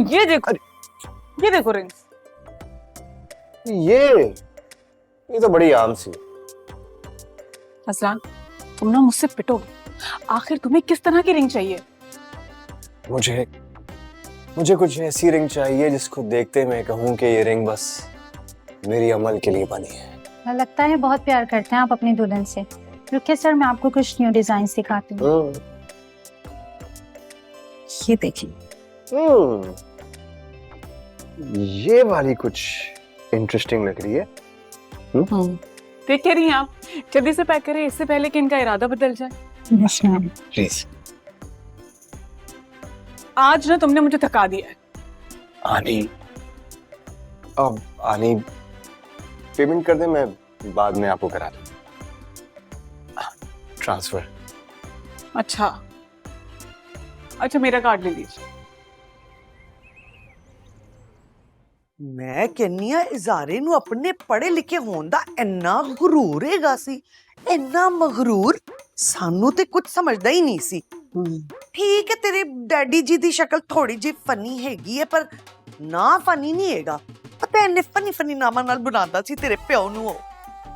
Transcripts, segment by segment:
ये देखो, ये देखो रिंग्स। ये तो बड़ी आम सी। असलान, तुम ना मुझसे पिटोगे। आखिर तुम्हें किस तरह की रिंग चाहिए? मुझे कुछ ऐसी रिंग चाहिए जिसको देखते मैं कहूँ कि ये रिंग बस मेरी अमल के लिए बनी है। लगता है बहुत प्यार करते हैं आप अपनी दुल्हन से। रुकिए सर, मैं आपको कुछ न्यू डिजाइन दिखाती हूँ। ये देखिए। ये वाली कुछ इंटरेस्टिंग लग रही है। देख क्या रही हैं आप? जल्दी से पैक करें इससे पहले कि इनका इरादा बदल जाए। प्लीज। आज ना तुमने मुझे थका दिया है। आनी पेमेंट कर दे, मैं बाद में आपको करा दूं। ट्रांसफर। अच्छा, मेरा कार्ड ले लीजिए। मैं कहनी आ इजारे ਨੂੰ अपने पढ़े लिखे होने ਦਾ ਇੰਨਾ ਗਰੂਰ ਹੈਗਾ ਸੀ, ਇੰਨਾ ਮਗਰੂਰ ਸਾਨੂੰ ਤੇ ਕੁਝ ਸਮਝਦਾ ਹੀ ਨਹੀਂ ਸੀ। ਠੀਕ ਹੈ ਤੇਰੇ ਡੈਡੀ ਜੀ ਦੀ ਸ਼ਕਲ ਥੋੜੀ ਜਿਹੀ ਫਨੀ ਹੈਗੀ ਹੈ ਪਰ ਨਾ ਫਨੀ ਨਹੀਂ ਹੈਗਾ। ਪਤਾ ਹੈ ਫਨੀ ਨਾਮਾਂ ਨਾਲ ਬਣਾਉਂਦਾ ਸੀ ਤੇਰੇ ਪਿਓ ਨੂੰ।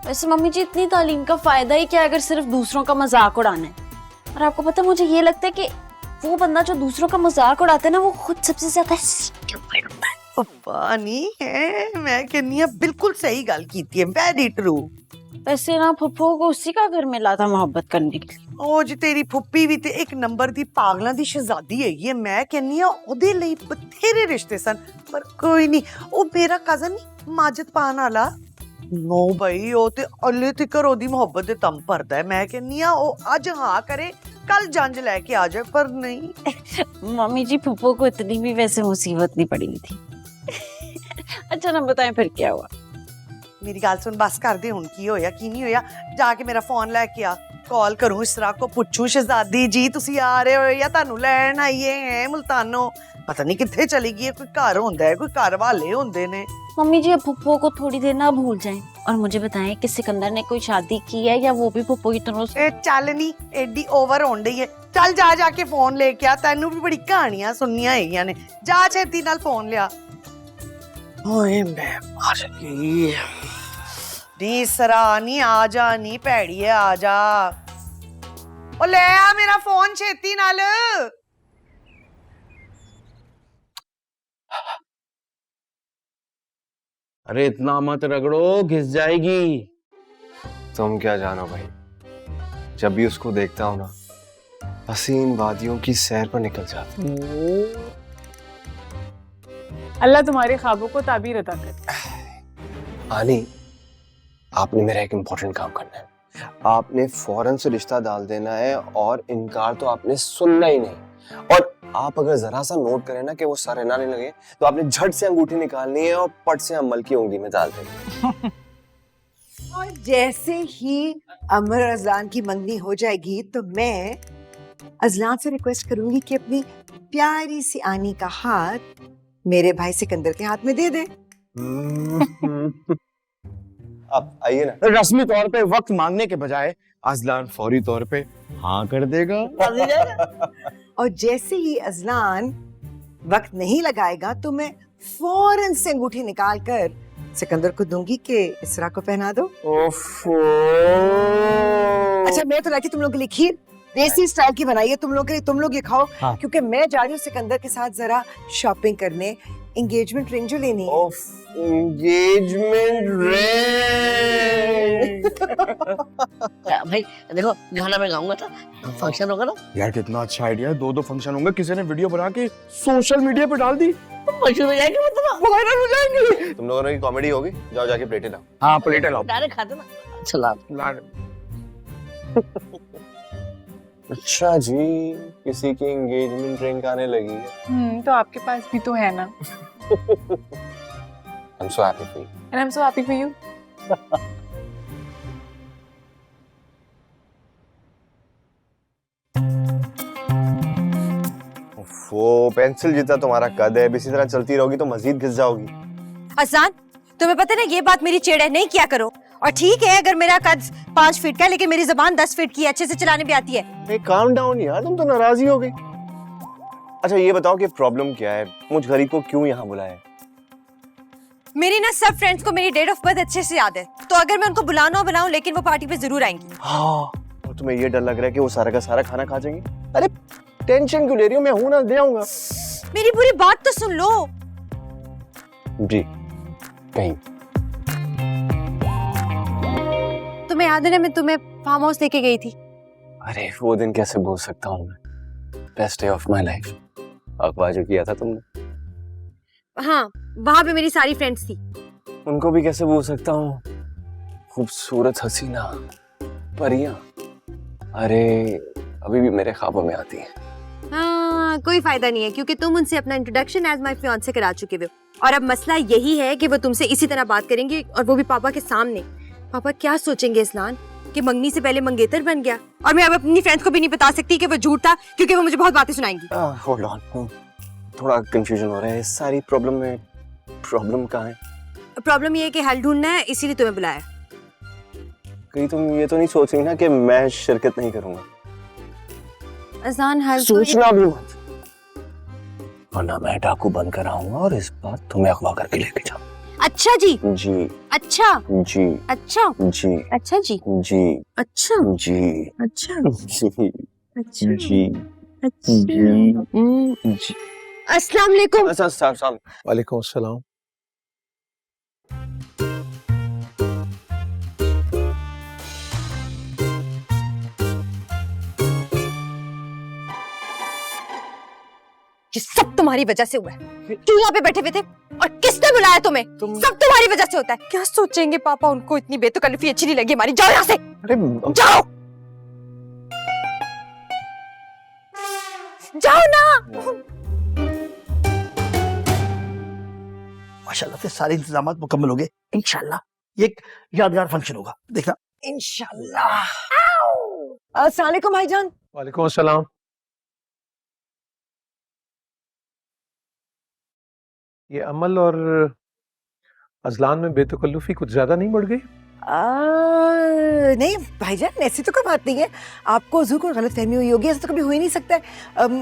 वैसे मम्मी जी इतनी तालीम का फायदा ही क्या अगर सिर्फ दूसरों का मजाक उड़ाना है। और आपको पता है मुझे ये लगता है कि वो बंदा जो दूसरों का मजाक उड़ाता है ना वो खुद सबसे ज्यादा स्टूपिड होता है। ਪਤਾ ਨਹੀਂ ਹੈ, मैं कहनी आ बिल्कुल सही गल कीती है, वेरी ट्रू। वैसे ना फुफ्फो को उसी का घर मिला था मोहब्बत करने के लिए। ਉਹ ਜੀ ਤੇਰੀ ਫੁੱਪੀ ਵੀ ਤੇ ਇੱਕ ਨੰਬਰ ਦੀ ਪਾਗਲਾਂ ਦੀ ਸ਼ਹਿਜ਼ਾਦੀ ਹੈਗੀ ਹੈ। ਮੈਂ ਕਹਿੰਨੀ ਆ ਉਹਦੇ ਲਈ ਬਥੇਰੇ ਰਿਸ਼ਤੇ ਸਨ ਪਰ ਕੋਈ ਨਹੀਂ। ਉਹ ਮੇਰਾ ਕਜ਼ਨ ਨਹੀਂ ਮਾਜਦ ਪਾਨ ਵਾਲਾ, ਨੋ ਭਾਈ ਉਹ ਤੇ ਅੱਲੇ ਤਿਕਰ ਉਹਦੀ ਮੁਹੱਬਤ ਦੇ ਤਮ ਭਰਦਾ ਹੈ। ਮੈਂ ਕਹਿੰਨੀ ਆ ਉਹ ਅੱਜ ਹਾਂ ਕਰੇ कल जंज लेके आ जाए पर नहीं। मम्मी जी फुफ्फो को इतनी भी वैसे मुसीबत नहीं पड़ी थी। अच्छा ना बताएं फिर क्या हुआ? मेरी गल सुन, बस कर दे हुन की होया की नहीं होया। जाके मेरा फोन लेके आ, कॉल करूं इसरा को पुछू शहजादी जी तुसी आ रहे हो या तानू लैन आईए हैं मुल्तानो। पता नहीं किथे चली गई है, कोई घर होंदा है, कोई घर वाले होंदे ने। मम्मी जी अब फुफ्फो को थोड़ी देर ना भूल जाएं और मुझे बताएं कि सिकंदर ने कोई शादी की है या वो भी फुफ्फो की तरह से। चल नहीं एडी ओवर होन डई है। चल जा जाके फोन लेके आ, तेनू भी बड़ी कहानियां सुननियां हैगियां ने। जा छेती नाल फोन लिया। ओए मैं मर गई। नी सरा नी आ जा, नी भैड़िए आ जा। ओ ले आ मेरा फोन छेती नाल। अरे इतना मत रगड़ो, घिस जाएगी। तुम क्या जानो भाई, जब भी उसको देखता हूं ना हसीन वादियों की सैर पर निकल जाता हूं। अल्लाह तुम्हारे ख्वाबों को ताबीर अता करे। आनी, आपने मेरा एक इम्पोर्टेंट काम करना है। आपने फौरन से रिश्ता डाल देना है और इनकार तो आपने सुनना ही नहीं। और आप अगर जरा सा नोट करें ना कि वो सर हिलाने लगे तो आपने झट से अंगूठी निकालनी है और पट से अमल की उंगली में डाल देनी। और जैसे ही अमर अजलान की मंगनी हो जाएगी तो मैं अजलान से रिक्वेस्ट करूंगी कि अपनी प्यारी सी आनी का हाथ मेरे भाई सिकंदर के हाथ में दे दे। अब आइए ना। रस्मी तौर पे वक्त मांगने के बजाय अजलान फौरी तौर पे हाँ कर देगा। और जैसे ही अजलान वक्त नहीं लगाएगा तो मैं फौरन से अंगूठी निकाल कर सिकंदर को दूंगी कि इसरा को पहना दो। ओफो। अच्छा मैं तो लाती तुम लोगों के लिए खीर, देसी स्टाइल की बनाई है तुम लोग के लिए, तुम लोग ये खाओ। हाँ। क्योंकि मैं जा रही हूँ सिकंदर के साथ जरा शॉपिंग करने, एंगेजमेंट रिंग जो लेनी है। Engagement ring. भाई देखो गाना मैं गाऊंगा तो फंक्शन होगा ना। यार कितना अच्छा आइडिया है, 2 फंक्शन होंगे। किसी ने वीडियो बना के सोशल मीडिया पे डाल दी, मशहूर हो जाएंगे, मतलब वायरल हो जाएंगे। तुम लोगों की कॉमेडी होगी, जाओ जाके प्लेटें लाओ। हाँ प्लेटें लाओ। डायरेक्ट खाते ना। चला अच्छा जी, किसी की एंगेजमेंट रिंग आने लगी है। तो आपके पास भी तो है ना। I'm so happy for you. And I'm so happy for you. वो पेंसिल जितना तुम्हारा कद है, इसी तरह चलती रहोगी तो मजीद घिस जाओगी। अजान, तुम्हें पता है ना ये बात मेरी चिढ़ है, नहीं किया करो। और ठीक है अगर मेरा कद 5 फीट का है लेकिन मेरी जुबान 10 फीट की है, अच्छे से चलाने भी आती है। काम डाउन यार, तुम तो नाराज ही हो गई। अच्छा ये बताओ कि प्रॉब्लम क्या है, मुझ गरीब को क्यों यहाँ बुलाया है? मेरी ना सब फ्रेंड्स को मेरी डेट ऑफ बर्थ अच्छे से याद है, तो अगर मैं उनको बुलाना बुलाऊं लेकिन वो पार्टी पे जरूर आएंगी। हाँ, और तुम्हें ये डर लग रहा है कि वो सारा का सारा खाना खा जाएंगे? अरे टेंशन क्यों ले रही हो, मैं हूं ना, दे आऊंगा। मेरी पूरी बात तो सुन लो। जी कहीं तुम्हें याद है ना मैं तुम्हें फार्म हाउस लेके गई थी? अरे वो दिन कैसे भूल सकता हूँ मैं, best day of my life. अगवा जो किया था तुमने। हाँ, वहां पे मेरी सारी फ्रेंड्स थी। उनको भी कैसे भूल सकता हूँ, खूबसूरत हसीना परियां, अरे अभी भी मेरे ख्वाबों में आती है। हाँ, कोई फायदा नहीं है क्योंकि तुम उनसे अपना इंट्रोडक्शन एज माय फियांसे करा चुके हो और अब मसला यही है कि वो तुमसे इसी तरह बात करेंगे और वो भी पापा के सामने। पापा क्या सोचेंगे इस्लान कि मंगनी से पहले मंगेतर बन गया, और मैं अब अपनी फ्रेंड्स को भी नहीं बता सकती कि वो झूठ था क्योंकि वो मुझे बहुत बातें सुनाएंगी। होल्ड ऑन, थोड़ा कंफ्यूजन हो रहा है, इस सारी प्रॉब्लम में प्रॉब्लम कहाँ है? प्रॉब्लम ये है कि हल ढूंढना है, इसीलिए तुम्हें बुलाया। कहीं तुम ये तो नहीं सोच रही ना कि मैं शिरकत नहीं करूंगा? अजान हल सोचना भी मत, वरना मैं डाकू बनकर आऊंगा और इस बार तुम्हें अगवा करके लेके जाऊंगा। अच्छा जी, जी अच्छा जी अच्छा जी अच्छा जी, जी अच्छा जी अच्छा जी अच्छा जी अच्छा। जी। अस्सलाम वालेकुम। वालेकुम अस्सलाम। ये सब तुम्हारी वजह से हुआ है। क्यों यहाँ पे बैठे हुए थे और किसने बुलाया तुम्हें? सब तुम्हारी वजह से होता है। क्या सोचेंगे पापा, उनको इतनी बेतकल्लुफी अच्छी नहीं लगी हमारी। जाओ यहाँ से, अरे जाओ जाओ ना। माशाल्लाह से सारे इंतजाम मुकम्मल हो गए। इंशाल्लाह ये एक यादगार फंक्शन होगा, देखना। इंशाल्लाह। अस्सलाम वालेकुम भाईजान। वालेकुम अस्सलाम। ये अमल और अजलान में बेतकल्लुफी कुछ ज्यादा नहीं बढ़ गई? नहीं भाईजान, ऐसी तो कोई बात नहीं है। आपको हुजूर को गलतफहमी हुई होगी, ऐसा तो कभी हो ही नहीं सकता है।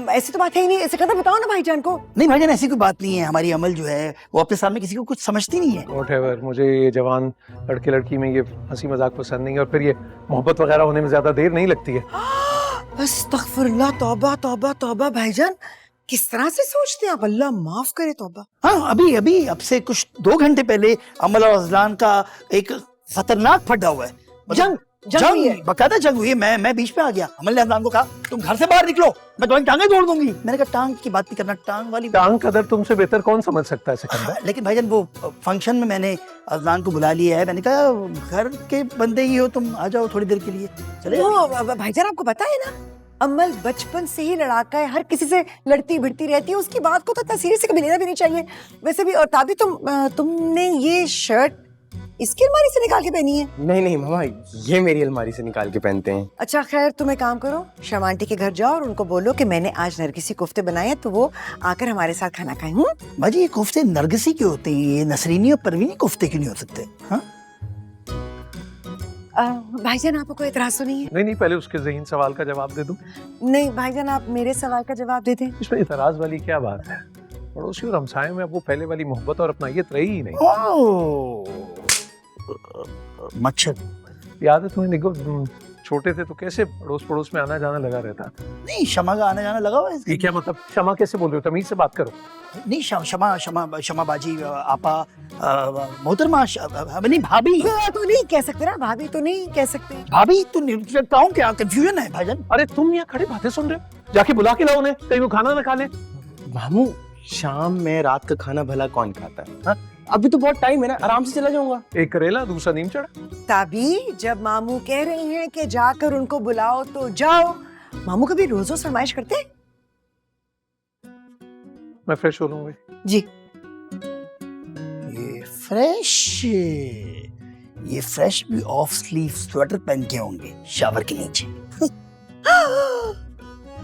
ऐसी तो बात है ही नहीं। ऐसे कदर बताओ ना भाईजान को। नहीं भाईजान, ऐसी कोई बात नहीं है। हमारी अमल जो है वो अपने सामने किसी को कुछ समझती नहीं है। व्हाटएवर, मुझे ये जवान लड़के लड़की में ये हंसी मजाक पसंद नहीं है, और फिर ये मोहब्बत वगैरह होने में ज्यादा देर नहीं लगती है। अस्तगफुरुल्लाह, तौबा तौबा तौबा। भाईजान किस तरह से सोचते हैं आप, अल्लाह माफ करे। तौबा। हाँ, अभी अभी अब से कुछ 2 घंटे पहले अमल और अजलान का एक खतरनाक फटा हुआ है। जंग हुई है। बकायदा जंग हुई है। मैं बीच में आ गया। अमल ने अजलान को कहा तुम घर से बाहर निकलो, मैं तुम्हारी टांगे तोड़ दूंगी। मैंने कहा टांग की बात नहीं करना, टांग वाली टांग कदर तुमसे बेहतर कौन समझ सकता है सिकंदर? लेकिन भाईजान वो फंक्शन में मैंने अजलान को बुला लिया है। मैंने कहा घर के बंदे ही हो तुम, आ जाओ थोड़ी देर के लिए। चले भाईजान आपको पता है ना, अमल बचपन से ही लड़ाका है, हर किसी से लड़ती भिड़ती रहती है। उसकी बात को तो इतना सीरियस से कभी लेना भी नहीं चाहिए। वैसे भी, और ताबी तुमने ये शर्ट इसकी अलमारी से निकाल के पहनी है? नहीं मामा, ये मेरी अलमारी से निकाल के पहनते हैं। अच्छा खैर, तुम एक काम करो, शर्मा आंटी के घर जाओ और उनको बोलो कि मैंने आज नरगिसी कोफ्ते बनाए हैं, तो वो आकर हमारे साथ खाना खाएं। भाजी ये कोफ्ते नरगिसी क्यों होते हैं? ये नसरीनी और परवीनी कोफ्ते क्यों नहीं हो सकते? हाँ भाईजान आपको कोई एतराज तो नहीं है? नहीं, पहले उसके ज़हीन सवाल का जवाब दे दूं। नहीं भाईजान, आप मेरे सवाल का जवाब दे दें। इसमें इतराज वाली क्या बात है? पड़ोसी और हमसाये में अब वो पहले वाली मोहब्बत और अपनायत रही ही नहीं। मच्छर याद है तुम्हें निगो, छोटे थे तो कैसे अड़ोस पड़ोस में आना जाना लगा रहता? नहीं, शमा का आना जाना लगा हुआ है। ये क्या मतलब? क्षमा कैसे बोल रहे हो? तमीज से बात करो। नहीं, शमा बाजी, आपा, मोहतरमा, नहीं भाभी। तो नहीं कह सकते ना, भाभी तो नहीं कह सकते। भाभी तो कहूँ क्या? कंफ्यूजन है भाईजान। अरे तुम यहाँ खड़े बातें सुन रहे हो, जाके बुला के लाओ उन्हें, कहीं वो खाना ना खा ले। मामू, शाम में रात का खाना भला कौन खाता है? हाँ? अभी तो बहुत टाइम है ना, आराम से चला जाऊंगा। एक करेला दूसरा नीम चढ़ा। तभी जब मामू कह रहे हैं कि जाकर उनको बुलाओ तो जाओ। मामू कभी रोज रोज फरमाइश करते हैं? मैं फ्रेश हो लूंगा जी। ये फ्रेश भी ऑफ स्लीव स्वेटर पहन के होंगे शावर के नीचे।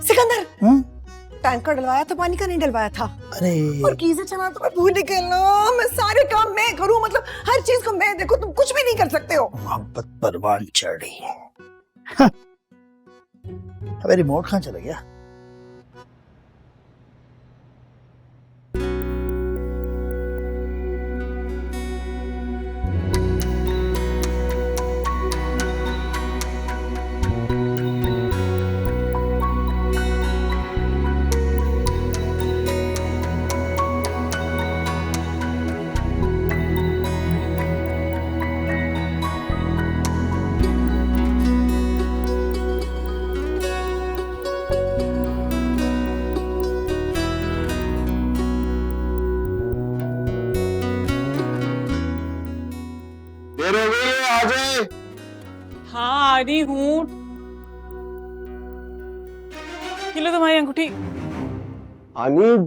सिकंदर, टैंक का डलवाया तो पानी का नहीं डलवाया था। अरे और गीजर चलाना तो मैं भूल ही गई ना। मैं सारे काम मैं करूं, मतलब हर चीज को मैं देखो, तुम कुछ भी नहीं कर सकते हो। मोहब्बत परवान चढ़ रही है। अबे रिमोट कहाँ चला गया? हाँ आ रही हूँ। ये लो तुम्हारी अंगूठी। आनी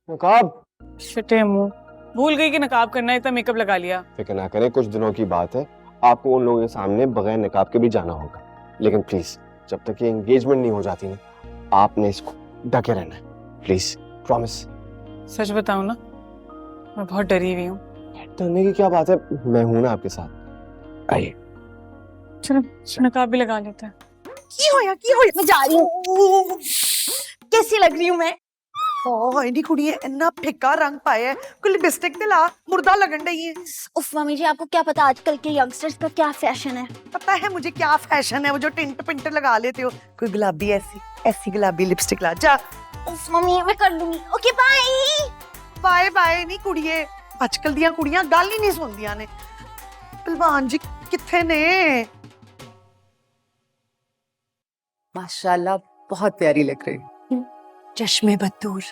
नकाब। शटे मुंह, भूल गई कि नकाब करना है, इतना मेकअप लगा लिया। फिक्र ना करें, कुछ दिनों की बात है, आपको उन लोगों के सामने बगैर नकाब के भी जाना होगा। लेकिन प्लीज जब तक ये एंगेजमेंट नहीं हो जाती ना, आपने इसको ढके रहना है, प्लीज, प्रॉमिस। सच बताऊं ना, मैं बहुत डरी हुई हूँ। डरने की क्या बात है, मैं हूं ना आपके साथ। आइए। चलो नकाब भी लगा लेते हैं। की होया मैं जा रही हूँ। कैसी लग रही हूँ मैं? ओ इंडी कुड़िए इतना फिक्का रंग पाया है, कोई लिपस्टिक ते ला, मुर्दा लगन रही है। उफ मम्मी जी, आपको क्या पता आजकल के यंगस्टर्स का क्या फैशन है। पता है मुझे क्या फैशन है, वो जो टिंट पिंट लगा लेते हो। कोई गुलाबी ऐसी गुलाबी लिपस्टिक ला जा। उफ मम्मी, मैं कर लूंगी। Okay bye. बाय बाय नहीं कुड़िए, आजकल दियां कुड़ियां गल ही नहीं सुनदियां ने। पहलवान जी किथे ने? माशाल्लाह बहुत प्यारी लग रही। चश्मे बतूर।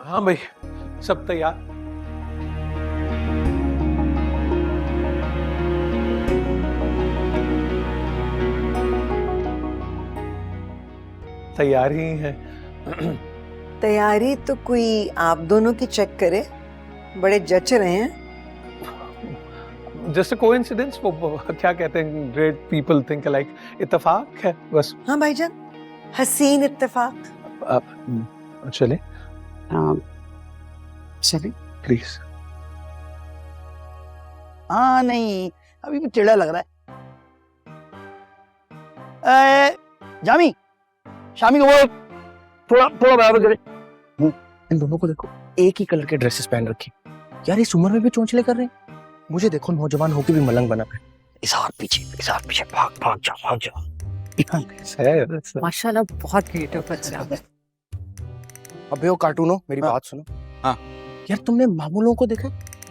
हाँ भाई, सब तैयार। तैयार ही है। तैयारी तो कोई आप दोनों की चेक करे, बड़े जच रहे हैं। जस्ट कोइंसिडेंस, वो क्या कहते हैं, ग्रेट पीपल थिंक अलाइक, इत्तेफाक है बस। हाँ भाईजान, हसीन इत्तेफाक। चले चले प्लीज। हाँ नहीं, अभी भी टेढ़ा लग रहा है। जामी, शामी को बोलो थोड़ा थोड़ा बराबर करे। इन दोनों को देखो, एक ही कलर के ड्रेसेस पहन रखी। यार इस उम्र में भी चोंचले कर रहे हैं। मुझे देखो नौजवान होके भी मलंग बना है। इस हाथ पीछे भाग भाग जा। माशाल्लाह बहुत क्रिएटिव बच्चा है। अबे वो कार्टूनो, मेरी हाँ। बात सुनो। हाँ यार, तुमने मामूलों को देखा?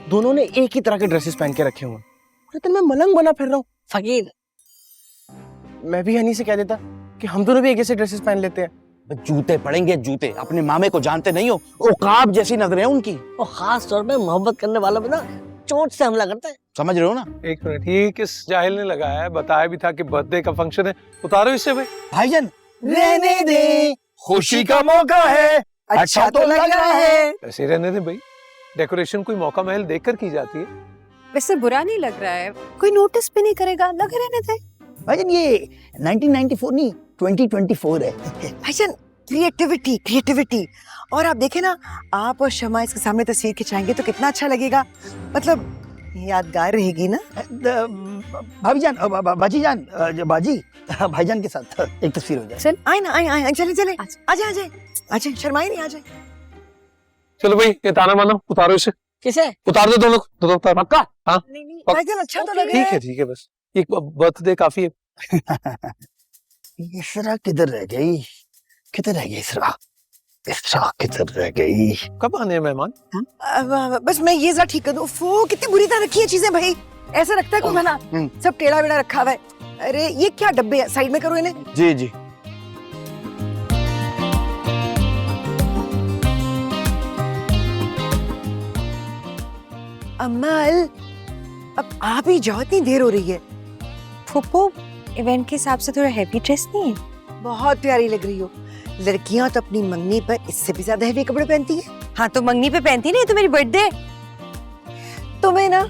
दोनों ने एक ही तरह के ड्रेसेस पहन के रखे हुए हैं। और इतना मैं मलंग बना फिर रहा हूँ। फकीर, मैं भी हनी से कह देता कि हम दोनों भी एक जैसे ड्रेसेस पहन लेते हैं। जूते पड़ेंगे जूते। अपने मामे को जानते नहीं हो, औकाब जैसी नजरें हैं उनकी। और खास तौर पे मोहब्बत करने वाला भी ना चोट से हमला करता है। समझ रहे हो ना? एक मिनट, ये किस जाहिल ने लगाया है? बताया भी था कि बर्थडे का फंक्शन है, उतारो इससे भाई। भाईजान रहने दे, खुशी का मौका है। अच्छा तो लग रहा है। ऐसे रहने दे भाई, डेकोरेशन कोई मौका महल देखकर की जाती है। वैसे बुरा नहीं लग रहा है, कोई नोटिस भी नहीं करेगा, लगे रहने दे। भाईजान ये 1994 नहीं 2024 है। भाईजान क्रिएटिविटी। और आप देखें ना, आप और शमा इसके सामने तस्वीर खिंचाएंगे तो कितना अच्छा लगेगा। मतलब यादगार रहेगी ना। भाभी जान, बाजी भाईजान के साथ एक तस्वीर हो जाए। चल आए ना, आए चले आजा, शर्माई नहीं, आ जाए। चलो भाई, ये ताना मानो, उतारो इसे। किसे? उतार दो दोनों को, उतार। पक्का? हाँ नहीं भाईजान अच्छा तो लग रहा है। ठीक है, बस एक बर्थडे काफी है। इसरा किधर रह गई? इसरा किधर रह गई? कब आने हैं मेहमान? बस मैं ये जरा ठीक कर दूं। वो कितनी बुरी तरह रखी है चीजें भाई, ऐसा लगता है कोई भला सब टेढ़ा बेड़ा रखा हुआ है। अरे ये क्या डब्बे है, साइड में करो इन्हें। जी। अमल, अब आप ही जाओ, इतनी देर हो रही है। फूफू, इवेंट के हिसाब से थोड़ा हैवी ड्रेस नहीं है? बहुत प्यारी लग रही हो। लड़कियां तो अपनी मंगनी पर इससे भी ज्यादा हैवी कपड़े पहनती है। हाँ तो मंगनी पे पहनती नहीं तो मेरी बर्थडे। तुम्हें ना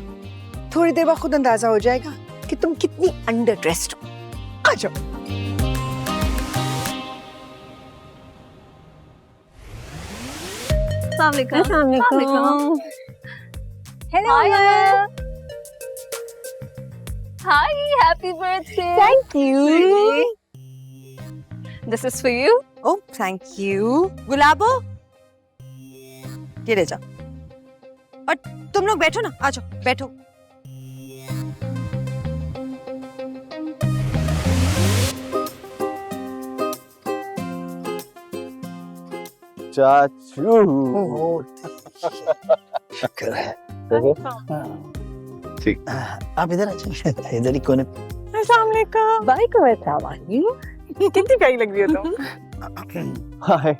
थोड़ी देर बाद खुद अंदाजा हो जाएगा कि तुम कितनी अंडर ड्रेस्ड हो। आ जाओ। Hello. Hi, happy birthday. Thank you. This is for you. Oh, thank you. गुलाबो, ये ले जाओ। और तुम लोग बैठो ना, आ जाओ, बैठो। चाचू। शुक्र है। ठीक। आप इधर आ जाइए, इधर ही कोने। अस्सलाम वालेकुम। वालेकुम अस्सलाम। कितनी प्यारी लग रही हो तुम। हाय।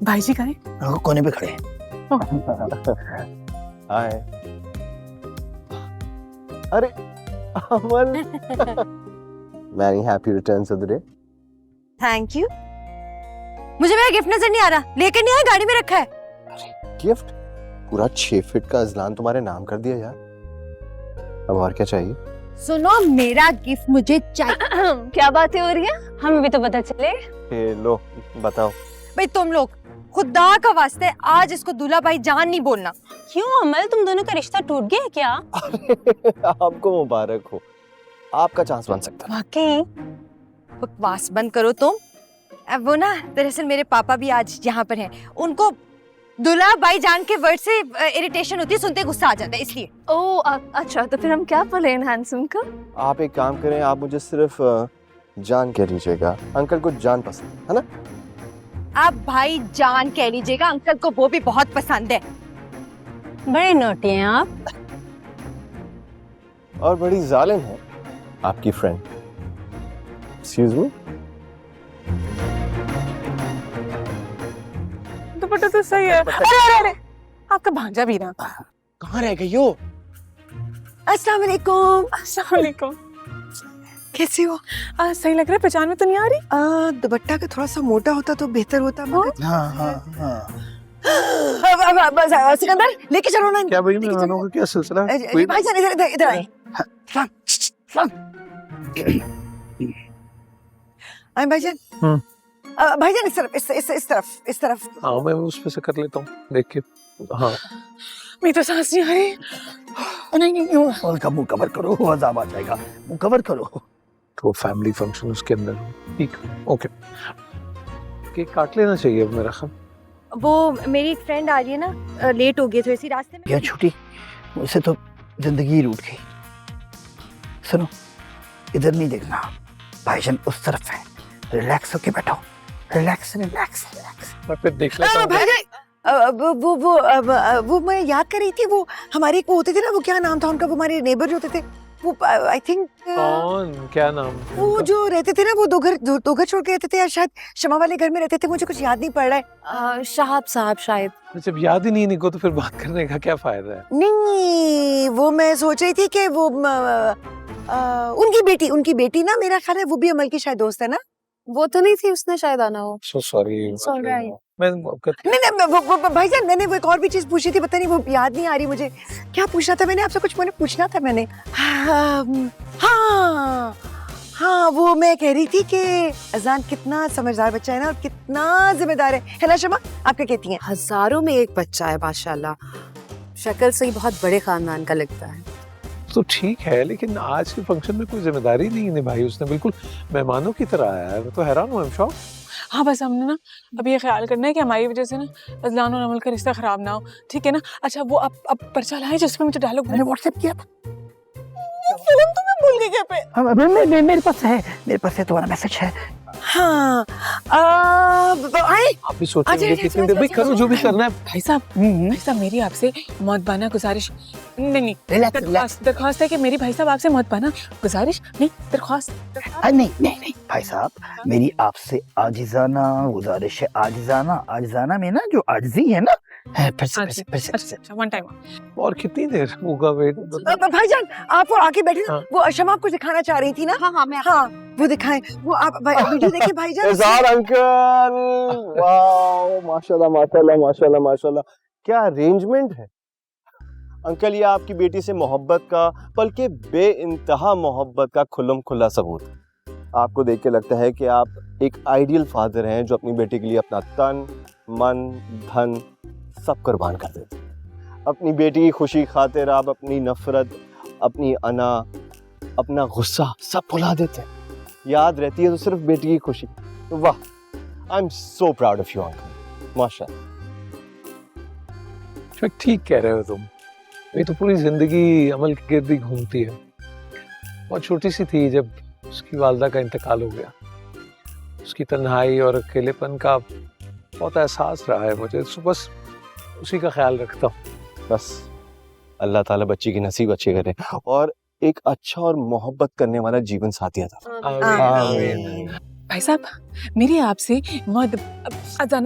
भाई जी कहाँ हैं? वो कोने पे खड़े हैं। हाय। अरे Amal many happy returns of the day. Thank you. मुझे मेरा गिफ्ट नजर नहीं आ रहा, लेकर नहीं आया, गाड़ी में रखा है। गिफ्ट पूरा 6 फीट का अजलान तुम्हारे नाम कर दिया यार। अब और क्या चाहिए? सुनो, मेरा गिफ्ट मुझे चाहिए। क्या बातें हो रही है, हमें भी तो पता चले। ए, लो बताओ। भाई तुम लोग खुदा का वास्ते आज इसको दूल्हा भाई जान नहीं बोलना। क्यों अमल, तुम दोनों का रिश्ता टूट गया क्या? आपको मुबारक हो, आपका चांस बन सकता है। वाकई? बकवास बंद करो तुम। अब वो ना दरअसल मेरे पापा भी आज यहाँ पर हैं, उनको दूल्हा भाई जान के वर्ड से इरिटेशन होती है, सुनते गुस्सा आ जाता है, इसलिए। अच्छा, तो फिर हम क्या बोले हैंडसम का? आप एक काम करें, आप मुझे सिर्फ जान कह लीजिएगा। अंकल को जान पसंद है ना? आप भाई जान कह लीजिएगा, अंकल को वो भी बहुत पसंद है। बड़े नोटी हैं आप। और बड़ी जालिम है आपकी फ्रेंड। Excuse me. दुपट्टा तो सही है। अरे अरे अरे, आपका भांजा भी ना। कहाँ रह गई हो? अस्सलाम वालेकुम। अस्सलाम वालेकुम। कैसी हो? सही लग रहा है, पहचान में तो नहीं आ रही? दुपट्टा का थोड़ा सा मोटा होता तो बेहतर होता। मगर हाँ हाँ हाँ। सिकंदर लेके चलो ना। क्या भाई, मेहमानों का क्या सिलसिला है? कोई भाईजान इधर इधर इधर आए। आए भाईजान। भाईजान इस तरफ, इस तरफ, इस तरफ। हाँ, मैं उस पे से कर लेता हूँ देख के। हाँ मेरी तो सांस नहीं आ रही। नहीं, उसका मुंह कवर करो, अजाब आ जाएगा। मुंह कवर करो। तो फैमिली फंक्शन उसके अंदर हो। ठीक, ओके। केक काट लेना चाहिए अब मेरा ख्याल। वो मेरी एक फ्रेंड आ रही है ना, लेट हो गई थोड़ी सी रास्ते में। क्या छुट्टी, मुझसे तो जिंदगी रूठ गई। सुनो, इधर नहीं देखना, भाईजान उस तरफ है। रिलैक्स होके बैठो, रिलैक्स रिलैक्स रिलैक्स। मैं फिर देख लेता हूँ। वो मैं याद कर रही थी, वो हमारे एक वो होते थे ना, वो क्या नाम था उनका, वो हमारे नेबर जो होते थे, वो आई थिंक कौन, क्या नाम? वो जो रहते थे ना, वो दो घर छोड़ के रहते थे, या शायद शमा वाले घर में रहते थे, मुझे कुछ याद नहीं पड़ रहा है। शहाब साहब शायद। जब याद ही नहीं निको तो फिर बात करने का क्या फायदा है? नहीं, वो मैं सोच रही थी कि वो उनकी बेटी ना, मेरा ख्याल है वो भी अमल की शायद दोस्त है ना। वो तो नहीं थी, उसने शायद आना हो। So sorry. मैं नहीं वो भाईजान, मैंने वो एक और भी चीज पूछी थी, पता नहीं वो याद नहीं आ रही मुझे। क्या पूछना था मैंने आपसे? कुछ मैंने पूछना था मैंने। हाँ, वो मैं कह रही थी कि अजान कितना समझदार बच्चा है ना, और कितना जिम्मेदार है ना शमा? आप क्या कहती हैं? हजारों में एक बच्चा है माशाल्लाह, शक्ल से ही बहुत बड़े खानदान का लगता है। तो ठीक है, लेकिन आज के फंक्शन में कोई जिम्मेदारी नहीं निभाई उसने, बिल्कुल मेहमानों की तरह आया है। मैं तो हैरान हूँ। शौक। हाँ, बस हमने ना अब ये ख्याल करना है कि हमारी वजह से ना अजलान और अमल का रिश्ता खराब ना हो, ठीक है ना? अच्छा, वो अब पर्चा लाए जिसमें मुझे डायलॉग मैंने व्हाट्सएप किया था। फिल्म तो मैं भूल गई क्या पे? मेरे पास है तुम्हारा मैसेज है। हाँ, आए। आप भी सोचेंगे कितनी देर? भाई करो जो भी करना है। भाई साहब मेरी आपसे मौतबाना गुजारिश, नहीं दरख्वास्त है कि मेरी भाई साहब आपसे मौतबाना गुजारिश नहीं, दरख्वास्त। नहीं भाई साहब, मेरी आपसे आजिजाना गुजारिश है। आजिजाना में ना जो आजिजी है ना, फिर से वन टाइम। और कितनी देर होगा वेट? भाईजान आप वो आके बैठे ना, वो शमा आपको दिखाना चाह रही थी ना। हाँ, वो दिखाएं, वो आप वीडियो देखिए भाईजान। इज़हार अंकल, वाओ, माशाल्लाह माशाल्लाह माशाल्लाह माशाल्लाह, क्या अरेंजमेंट है अंकल। ये आपकी बेटी से मोहब्बत का, बल्कि बेइंतहा मोहब्बत का खुल्लम खुल्ला सबूत। आपको देख के लगता है कि आप एक आइडियल फादर हैं जो अपनी बेटी के लिए अपना तन मन धन सब कुर्बान कर देते। अपनी बेटी की खुशी खातिर आप अपनी नफरत, अपनी अना, अपना गुस्सा सब भुला देते हैं। याद रहती है तो सिर्फ बेटी की खुशी। वाह, I am so proud of you uncle, माशाल्लाह। ठीक कह रहे हो तुम। ये तो पूरी जिंदगी अमल के गिर्द ही घूमती है। बहुत छोटी सी थी जब उसकी वालदा का इंतकाल हो गया। उसकी तन्हाई और अकेलेपन का बहुत एहसास रहा है मुझे, तो बस उसी का ख्याल रखता हूँ। बस अल्लाह ताला बच्ची की नसीब अच्छी करे और एक अच्छा और मोहब्बत करने वाला जीवन साथी अता। आमीन। भाई साहब, मेरी आपसे बहुत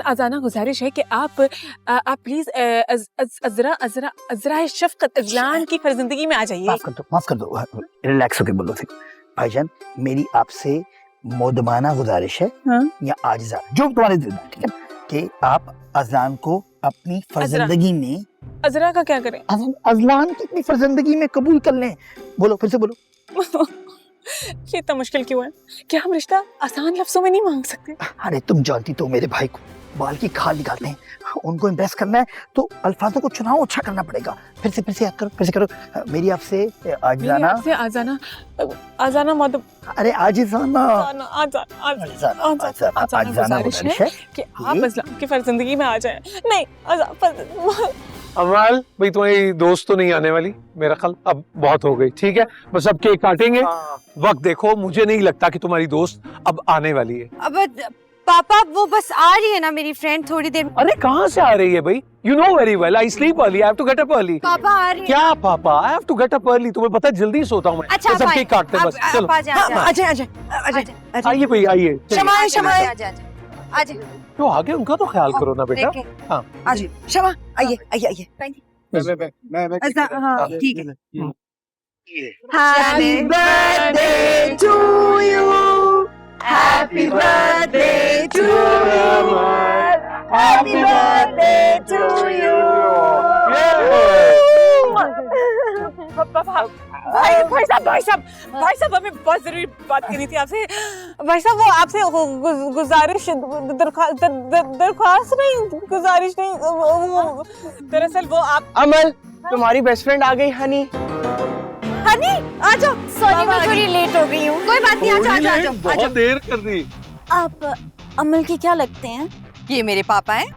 अजाना गुजारिश है कि आप please Azra Azra Azra Shafqat Azlan की जिंदगी में आ जाइए। माफ कर दो, रिलैक्स होके बोलो। भाईजान, मेरी आपसे मोदमाना गुजारिश है, हाँ? या आजिज़ा, जो तुम्हारे दिल में, ठीक है, कि आप अजलान को अपनी फर्जिंदगी में, अजरा का क्या करें? अजलान की अपनी फर्जिंदगी में कबूल कर लें। बोलो, फिर से बोलो। ये इतना मुश्किल क्यों है? क्या हम रिश्ता आसान लफ्जों में नहीं मांग सकते? अरे तुम जानती तो मेरे भाई को बाल की खाल निकालते हैं, उनको इम्प्रेस करना है तो अल्फाजों को चुनाव अच्छा करना पड़ेगा। फिर से याद करो, फिर से करो। मेरी आपसे आजाना मत, अरे आजिज़ाना गुजारिश है कि आप इस्लाम की जिंदगी में आ जाएं। नहीं अमल भाई, तुम्हारी दोस्त तो नहीं आने वाली मेरा ख्याल, अब बहुत हो गई, ठीक है, बस अब केक काटेंगे। वक्त देखो, मुझे नहीं लगता कि तुम्हारी दोस्त अब आने वाली है। अब पापा वो बस आ रही है ना मेरी फ्रेंड, थोड़ी देर। अरे कहाँ से आ रही है भाई? You know very well I sleep early, I have to get up early. पापा आ रही है। क्या पापा? I have to get up early, तुम्हें पता है जल्दी सोता हूँ मैं। अच्छा, सब केक काटते हैं बस, चलो आइए भाई, आइए। तो आगे उनका तो ख्याल करो ना बेटा। हाँ शमा, आइए। हाँ, ठीक है। Happy birthday to you. Happy birthday to you. Happy birthday to you. भाई साहब हमें बहुत जरूरी बात करनी थी आपसे। भाई साहब, वो आपसे गुजारिश, दरख्वास्त नहीं, गुजारिश नहीं, दरअसल वो आप। अमल, तुम्हारी बेस्ट फ्रेंड आ गई हनी। हनी, आ जाओ। सॉरी, मैं थोड़ी लेट हो गई हूँ। कोई बात नहीं, आ जाओ। बहुत देर कर दी। आप अमल के क्या लगते हैं? ये मेरे पापा हैं।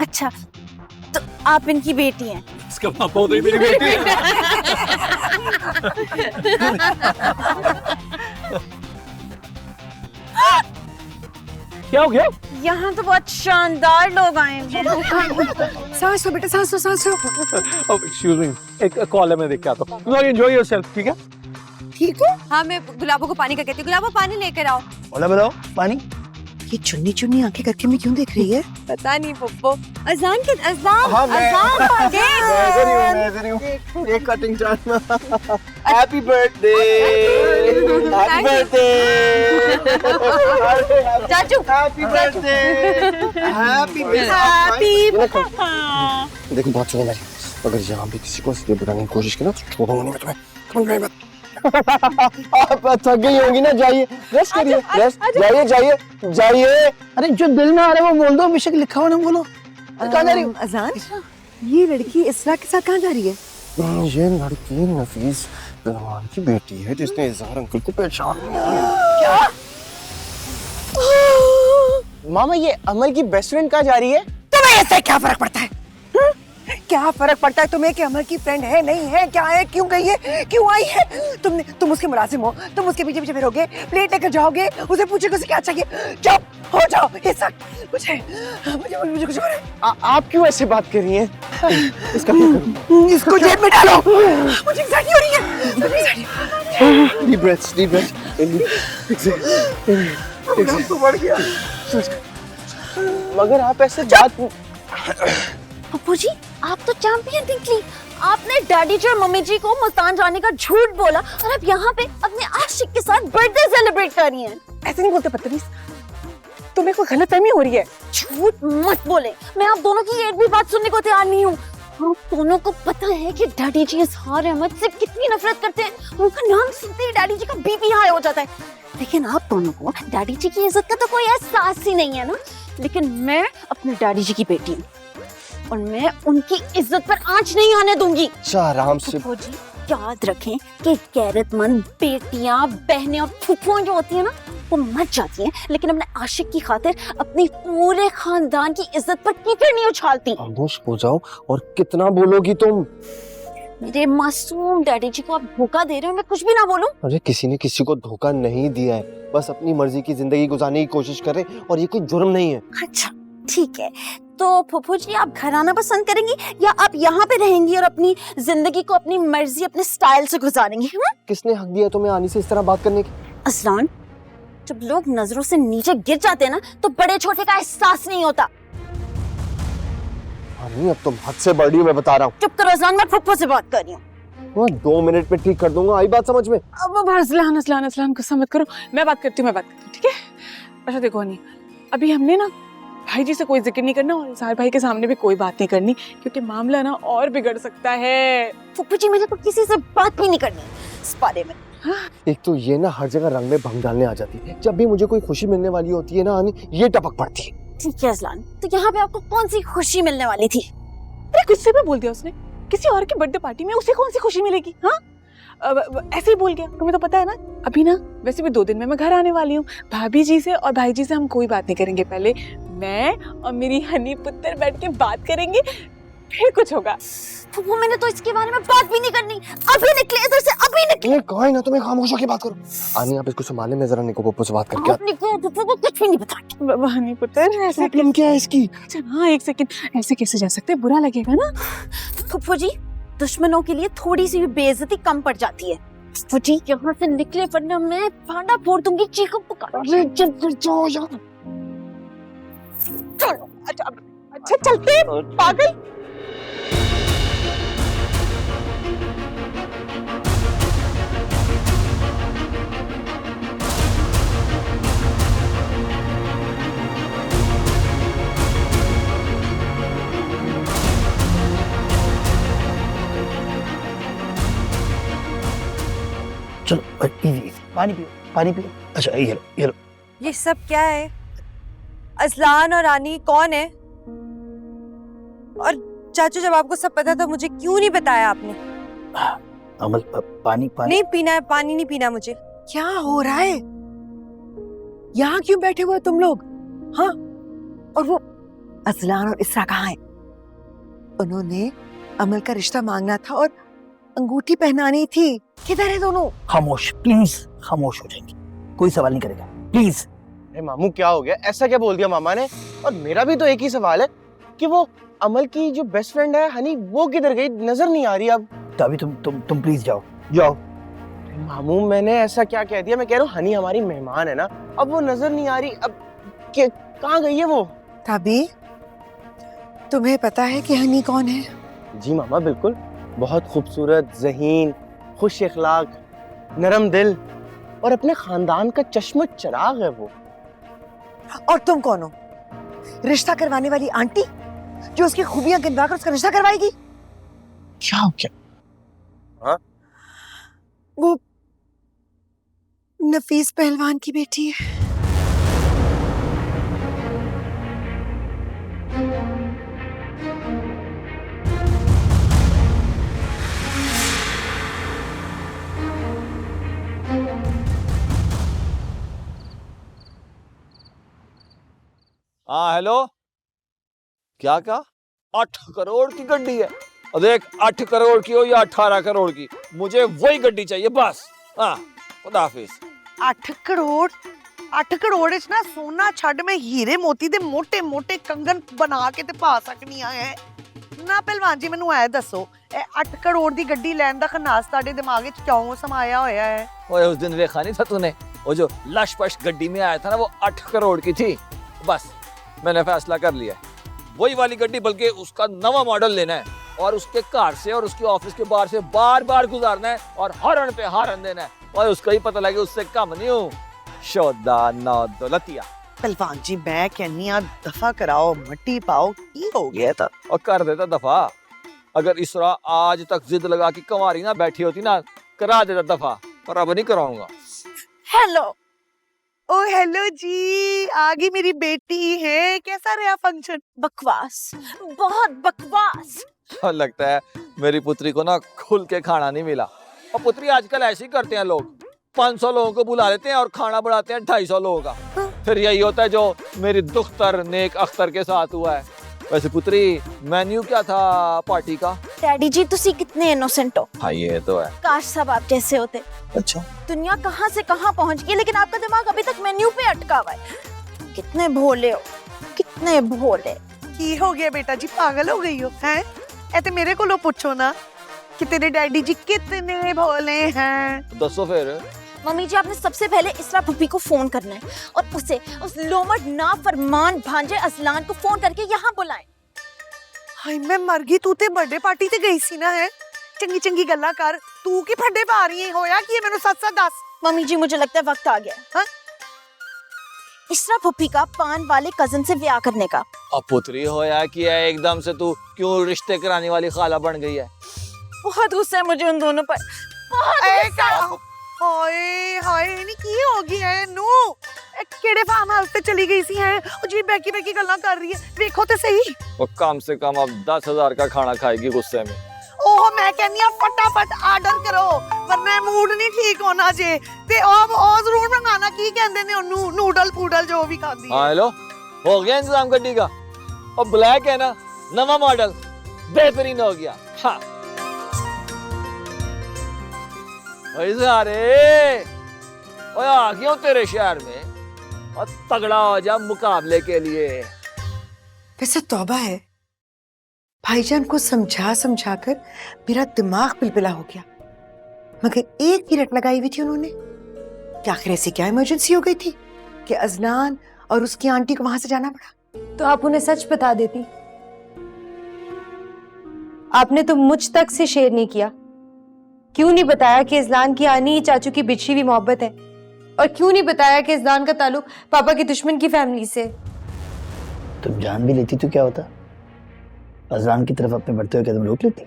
अच्छा, तो आप इनकी बेटी हैं? इसका पापा होता ही मेरी बेटी है। क्या हो गया? यहाँ तो बहुत शानदार लोग आए हैं। सांस लो बेटा, सांस लो। एक्सक्यूज मी, एक कॉल है, मैं देख के आता हूँ। एंजॉय योरसेल्फ, ठीक है? ठीक हो? हाँ, मैं गुलाबो को पानी का कहती हूँ। गुलाबो, पानी लेकर आओ। बोला बताओ, पानी। ये चुन्नी आंखें करके मैं क्यों देख रही है? पता नहीं पप्पो। अजान के अजान हाँ, मैं इधर ही हूँ। Cake cutting time. Happy birthday, happy birthday चाचू, हैप्पी बर्थडे, हैप्पी देखो बात सुनो मेरी, अगर यहाँ भी किसी को इसलिए बुलाने की कोशिश की ना तो छोड़ूंगा नहीं मैं तुम्हें। समझ रहे हैं? आप थक गई होगी ना, जाइए रेस्ट करिए, रेस्ट, जाइए। अरे जो दिल में आ रहा है वो बोल दो, बेशक लिखा हो ना बोलो। कहाँ जा रही हो? अजान, ये लड़की इसरा के साथ कहाँ जा रही है? ये लड़की नफीस रहमान की बेटी है जिसने इज़हार अंकल को पहचान लिया। क्या? मामा, ये अमल की बेस्ट फ्रेंड कहाँ जा रही है? तुम्हें इससे क्या फर्क पड़ता है? क्या फर्क पड़ता है तुम्हें कि अमर की फ्रेंड है, नहीं है, क्या है, क्यों गई है, क्यों आई है? तुम उसके मुलाजिम हो, तुम उसके पीछे फिरोगे, प्लेट लेकर जाओगे, उसे पूछोगे उसे क्या चाहिए। चुप हो जाओ। ये सब मुझे कुछ हो रहा है। आप क्यों ऐसे बात कर रही हैं? इसका क्या करूं? इसको जेब में डालो। मुझे एंग्जाइटी हो रही है। Deep breaths. तो बढ़ गया। मगर आप ऐसे बात। पप्पू जी, आप तो चैंपियन निकली। आपने डैडी जी और मम्मी जी को मुल्तान जाने का झूठ बोला और अब यहाँ पे अपने आशिक के साथ बर्थडे सेलिब्रेट कर रही हैं। ऐसे नहीं बोलते बदतमीज, तुम्हें कोई गलतफहमी हो रही है। झूठ मत बोले, मैं आप दोनों की एक भी बात सुनने को तैयार नहीं हूँ। हम दोनों को पता है कि डैडी जी इज़हार अहमद से कितनी नफरत करते हैं। उनका नाम सुनते ही डैडी जी का बीपी हाई हो जाता है। लेकिन आप दोनों को डैडी जी की इज्जत का तो कोई एहसास ही नहीं है ना। लेकिन मैं अपने डैडी जी की बेटी हूँ और मैं उनकी इज्जत पर आंच नहीं आने दूंगी। आराम से। फूफो जी, याद रखें कि गैरतमंद बेटियां, बहनें और फूफुआं जो होती है ना, वो मर जाती हैं लेकिन अपने आशिक की खातिर अपनी पूरे खानदान की इज्जत पर कीचड़ नहीं उछालती। खामोश हो जाओ। और कितना बोलोगी तुम? मेरे मासूम डैडी जी को आप धोखा दे रहे हो, मैं कुछ भी ना बोलूं। अरे किसी ने किसी को धोखा नहीं दिया है, बस अपनी मर्जी की जिंदगी गुजारने की कोशिश कर रहे और ये कोई जुर्म नहीं है। अच्छा ठीक है, तो फूफो जी आप घर आना पसंद करेंगी या आप यहाँ पे रहेंगी और अपनी जिंदगी को अपनी मर्जी अपने स्टाइल से गुजारेंगी? किसने हक दिया तुम्हें आनी से इस तरह बात करने की? असलान, जब लोग नजरों से नीचे गिर जाते हैं ना तो बड़े छोटे का एहसास नहीं होता। हनी अब तुम हद से बढ़ रही हो, मैं बता रहा हूँ। चुप करो अजलान, मैं फुप्पो से बात कर रही हूँ। वो 2 मिनट में ठीक कर दूंगा, आई बात समझ में? अब अजलान अजलान अजलान गुस्सा मत करो, मैं बात करती हूँ, ठीक है? अच्छा देखो हनी, अभी हमने ना भाई जी से कोई जिक्र नहीं करना और इज़हार भाई के सामने भी कोई बात नहीं करनी, क्योंकि मामला ना और बिगड़ सकता है। फुप्पो जी मुझे तो किसी से बात भी नहीं करनी इस बारे में। एक तो ये ना हर जगह रंग में भंग डालने आ जाती है। जब भी मुझे कोई खुशी मिलने वाली होती है ना हनी, ये टपक पड़ती है। ठीक है अजलान, तो यहाँ पे आपको कौन सी खुशी मिलने वाली थी? अरे गुस्से में बोल दिया उसने, किसी और की बर्थडे पार्टी में उसे कौन सी खुशी मिलेगी? हाँ ऐसे ही बोल गया, तुम्हें तो पता है ना। अभी ना वैसे भी 2 दिन में मैं घर आने वाली हूँ, भाभी जी से और भाई जी से हम कोई बात नहीं करेंगे, पहले मैं और मेरी हनी पुत्र बैठ के बात करेंगे, फिर कुछ होगा। फुप्पो मैंने तो इसके बारे में बात भी नहीं करनी, अभी निकले इधर से, अभी निकले। कहा है ना तुम्हें, खामोश होकर बात करो। आनी आप इसको संभाले, मैं जरा निको पप्पू से बात करके अपनी को फुप्पो को कुछ भी नहीं बता। हनी पुत्र ऐसे क्या है इसकी? अच्छा हाँ, 1 सेकंड, ऐसे कैसे जा सकते, बुरा लगेगा ना। फुप्पो जी दुश्मनों के लिए थोड़ी सी भी बेइज्जती कम पड़ जाती है। फुप्पो जी यहाँ से निकले वरना मैं भांडा फोड़ दूंगी, चीखो पुकारो। चलो अच्छा चलते पागल। चलो इजी पानी पियो, पानी पियो। अच्छा ये लो। ये सब क्या है? अजलान और रानी कौन है? और चाचू जब आपको सब पता था मुझे क्यों नहीं बताया आपने? अमल पानी पानी नहीं पीना है, पानी नहीं पीना मुझे। क्या हो रहा है? यहाँ क्यों बैठे हुए तुम लोग? हाँ, और वो अजलान और इसरा कहाँ है? उन्होंने अमल का रिश्ता मांगना था और अंगूठी पहनानी थी। किधर है दोनों? खामोश, प्लीज खामोश हो जाएंगे, कोई सवाल नहीं करेगा, प्लीज। अरे मामू क्या हो गया, ऐसा क्या बोल दिया मामा ने? और मेरा भी तो एक ही सवाल है कि वो अमल की जो बेस्ट फ्रेंड है हनी, वो किधर गई? नजर नहीं आ रही अब। तो अभी तुम प्लीज जाओ। मामू मैंने ऐसा क्या कह दिया? मैं कह रहा हूँ हनी हमारी मेहमान है ना, अब वो नजर नहीं आ रही, अब कहाँ गई है वो? तभी तुम्हें पता है कि हनी कौन है? जी मामा बिल्कुल, बहुत खूबसूरत, ज़हीन, खुश अखलाक, नरम दिल और अपने खानदान का चश्म चिराग है वो। और तुम कौन हो? रिश्ता करवाने वाली आंटी जो उसकी खूबियां गिनवाकर उसका रिश्ता करवाएगी? क्या हो गया? हाँ? वो नफीस पहलवान की बेटी है। हाँ हेलो, क्या 8 करोड़ की गड्डी है? और देख 8 करोड़ की हो या 18 करोड़ की, मुझे वही गड्डी चाहिए बस। हाँ खुदा हाफिज। 8 करोड़ 8 करोड़ इच ना सोना छड़ में हीरे मोती दे मोटे मोटे कंगन बना के ते पा सकनियां है ना। पहलवान जी मैनू ऐ दसो, 8 करोड़ दी गड्डी लैन दा खनास ताड़े दिमाग विच क्यों समाया होया है? ओए उस दिन देखा नहीं था तूने, वो जो लश पश गड्डी में आया था ना, वो 8 करोड़ की थी। बस मैंने फैसला कर लिया है, वही वाली गड्डी, बल्कि उसका नवा मॉडल लेना है और उसके कार से और उसके ऑफिस के बाहर से बार बार गुजारना है और हॉर्न पे हॉर्न देना है, और उसको ही पता लगे उससे कम नहीं हूँ। शोदा नौ दौलतिया। पहलवान जी मैं कहनी आ दफा कराओ, मट्टी पाओ, की हो गया था? और कर देता दफा। अगर इसरा आज तक जिद लगा के कंवारी ना बैठी होती ना, करा देता दफा, पर अब नहीं कराऊंगा। हेलो ओ हेलो जी, आ गई मेरी बेटी है। कैसा रहा फंक्शन? बकवास, बहुत बकवास। लगता है मेरी पुत्री को ना खुल के खाना नहीं मिला। और पुत्री आजकल ऐसे ही करते हैं लोग, 500 लोगों को बुला लेते हैं और खाना बढ़ाते हैं 250 लोगों का। फिर यही होता है जो मेरी दुख्तर नेक अख्तर के साथ हुआ है। वैसे पुत्री मेन्यू क्या था पार्टी का? डैडी जी तुसी कितने इनोसेंट हो। हाँ ये तो है। काश सब आप जैसे होते। अच्छा दुनिया कहाँ से कहाँ पहुँच गई, लेकिन आपका दिमाग अभी तक मेन्यू पे अटका हुआ है। कितने भोले हो, कितने भोले। की हो गया बेटा जी, पागल हो गई हो हैं? ऐसे मेरे को पूछो ना कि तेरे डैडी जी कितने भोले हैं। दसो फिर। मम्मी जी, आपने सबसे पहले इसरा भुप्पी को फोन करना है और उसे उस लोमड़ नाफरमान भांजे अजलान को फोन करके यहाँ बुलाएं। हाय मैं मर गई, तू ते बर्थडे पार्टी ते गई सी ना है। चंगी चंगी गल्ला कर, तू की फड्डे पा रही है, होया कि मैनू सच सच दस। मम्मी जी, मुझे लगता है वक्त आ गया है। हाँ? इसरा भुप्पी का पान वाले कजन से ब्याह करने का। अब पुत्री होया कि है एकदम से तू क्यों रिश्ते कराने वाली खाला बन गई है? बहुत गुस्सा है मुझे उन दोनों पर, बहुत गुस्सा। हाय हाय नहीं की होगी है नू, केड़े फार्म हाउस पे चली गई सी है, ओ जी बैकी बैकी गल्ला कर रही है, देखो ते सही। वो कम से कम अब 10,000 का खाना खाएगी गुस्से में। ओह मैं कहनी आ फटाफट ऑर्डर करो वरना मूड नहीं ठीक होना जे, ते ओ जरूर मंगाना की कहंदे ने ओनू, नूडल पूडल जो भी खांदी है। हाँ हेलो, हो गया इंतजाम गड्डी का? और ब्लैक है ना, नवा मॉडल, बेहतरीन हो गया। हाँ अरे ओए आ गया हूँ तेरे शहर में और तगड़ा हो जा मुकाबले के लिए। वैसे तौबा है, भाईजान को समझा समझा कर मेरा दिमाग पिलपिला हो गया, मगर एक ही रट लगाई हुई थी उन्होंने कि आखिर ऐसी क्या इमरजेंसी हो गई थी कि अजलान और उसकी आंटी को वहां से जाना पड़ा। तो आप उन्हें सच बता देती। आपने तो मुझ तक से शेयर नहीं किया। क्यों नहीं बताया कि इज़लान की आनी ही चाचू की बिछी हुई मोहब्बत है, और क्यों नहीं बताया कि इज़लान का ताल्लुक पापा के दुश्मन की फैमिली से? तुम जान भी लेती तो क्या होता, अजलान की तरफ अपने बढ़ते हुए कदम रोक लेती।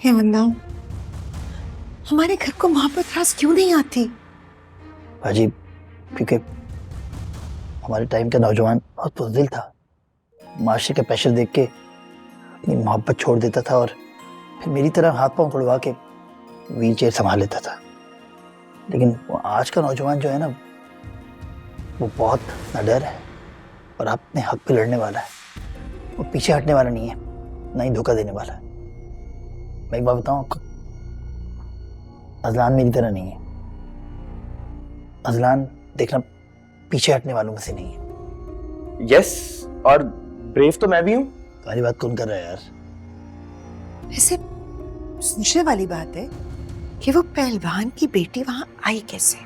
हे वंदा, हमारे घर को मोहब्बत रास क्यों नहीं आती? अजीब, क्योंकि हमारे टाइम का नौजवान बहुत बुज़दिल था, माशरे का प्रेशर देख के अपनी मोहब्बत छोड़ देता था और फिर मेरी तरह हाथ पांव तोड़वा के व्हील चेयर संभाल लेता था। लेकिन वो आज का नौजवान जो है ना, वो बहुत निडर है और अपने हक पे लड़ने वाला है। वो पीछे हटने वाला नहीं है, ना ही धोखा देने वाला है। मैं एक बात बताऊं आपको, अजलान मेरी तरह नहीं है। अजलान देखना पीछे हटने वालों में से नहीं है। यस, और ब्रेव तो मैं भी हूँ। तुम्हारी बात कौन कर रहा है यार? ऐसे सोचने वाली बात है कि वो पहलवान की बेटी वहां आई कैसे?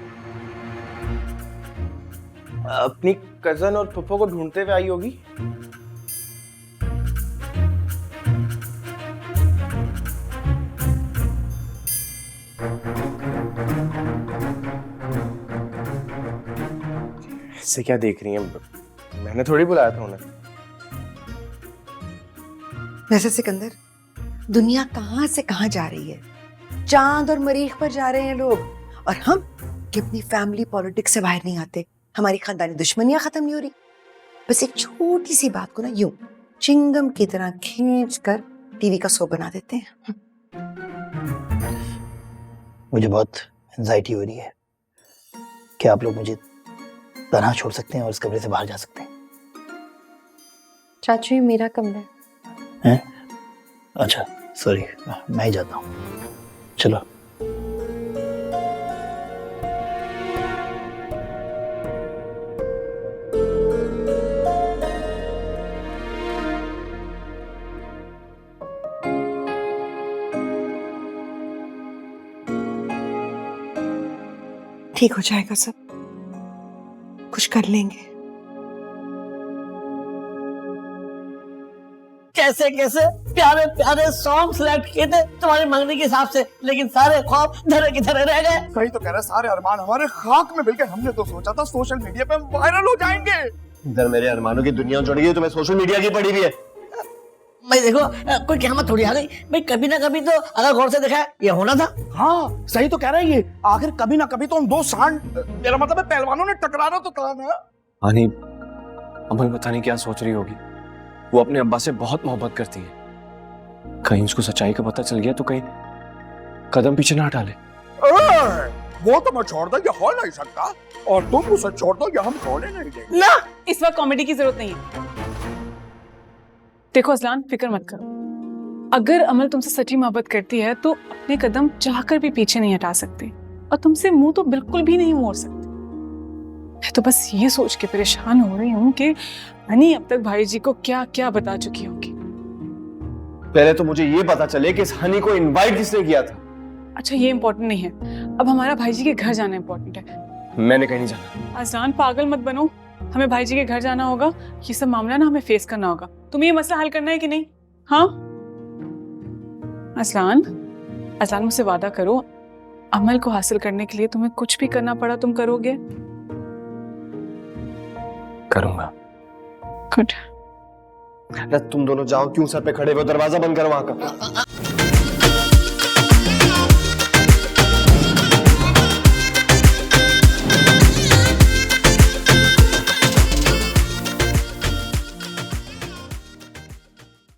अपनी कजन और पप्पो को ढूंढते हुए आई होगी। इससे क्या देख रही हैं? मैंने थोड़ी बुलाया था उन्हें। वैसे सिकंदर, दुनिया कहां से कहां जा रही है, चांद और मरीख पर जा रहे हैं लोग, और हम कि अपनी फैमिली पॉलिटिक्स से बाहर नहीं आते। हमारी खानदानी दुश्मनियां खत्म नहीं हो रही। बस एक छोटी सी बात को ना यूं चिंगम की तरह खींच कर टीवी का शो बना देते हैं। मुझे बहुत एंजाइटी हो रही है कि आप लोग मुझे तनहा छोड़ सकते हैं और इस कमरे से बाहर जा सकते हैं। चाचू, ये मेरा कमरा हैं? अच्छा सॉरी, मैं ही जाता हूँ। चलो। ठीक हो जाएगा सब, कुछ कर लेंगे। कैसे कैसे प्यारे प्यारे सॉन्ग सिलेक्ट किए थे तुम्हारे मंगनी के हिसाब से, लेकिन सारे ख्वाब धरे की धरे रह गए। सही तो कह रहा, सारे अरमान हमारे खाक में मिलकर हमने तो सोचा था सोशल मीडिया पे वायरल हो जाएंगे। इधर मेरे अरमानों की दुनिया उजड़ गई, तुम्हें सोशल मीडिया की पड़ी हुई है। भाई देखो, कोई क़यामत थोड़ी आ गई भाई, कभी ना कभी तो अगर गौर से देखा ये होना था। हाँ सही तो कह रहा है ये, आखिर कभी ना कभी तो उन दो सांड, मेरा मतलब है पहलवानों ने टकराना तो था ना। हानी, अमल पता नहीं क्या सोच रही होगी। वो अपने अब्बा से बहुत मोहब्बत करती है, कहीं उसको सच्चाई का पता चल गया तो कहीं कदम पीछे ना हटा ले। वो तो मैं छोड़ दो, ये हो नहीं सकता, और तुम उसे छोड़ दो, ये हम छोड़े नहीं देंगे। ना, इस वक्त कॉमेडी की जरूरत नहीं है। देखो अजलान, फिक्र मत करो। अगर अमल तुमसे सच्ची मोहब्बत करती है तो अपने कदम चाहकर भी पीछे नहीं हटा सकती, और तुमसे मुंह तो बिल्कुल भी नहीं मोड़ सकती। मैं तो बस ये सोच के परेशान हो रही हूँ कि हनी अब तक भाई जी को क्या क्या बता चुकी होगी। पहले तो मुझे ये पता चले कि इस हनी को इनवाइट किसने किया था। अच्छा, ये इम्पोर्टेंट नहीं है। अब हमारा भाईजी के घर जाना इम्पोर्टेंट है। मैंने कहीं नहीं जाना। अजलान पागल मत बनो, हमें भाईजी के घर जाना होगा। ये सब मामला ना हमें फेस करना होगा। तुम्हें ये मसला हल करना है कि नहीं? हाँ अजलान, अजलान मुझसे वादा करो, अमल को हासिल करने के लिए तुम्हें कुछ भी करना पड़ा तुम करोगे? करूंगा। गुड। तुम दोनों जाओ, क्यों सर पे खड़े हो? दरवाजा बंद करो वहां का।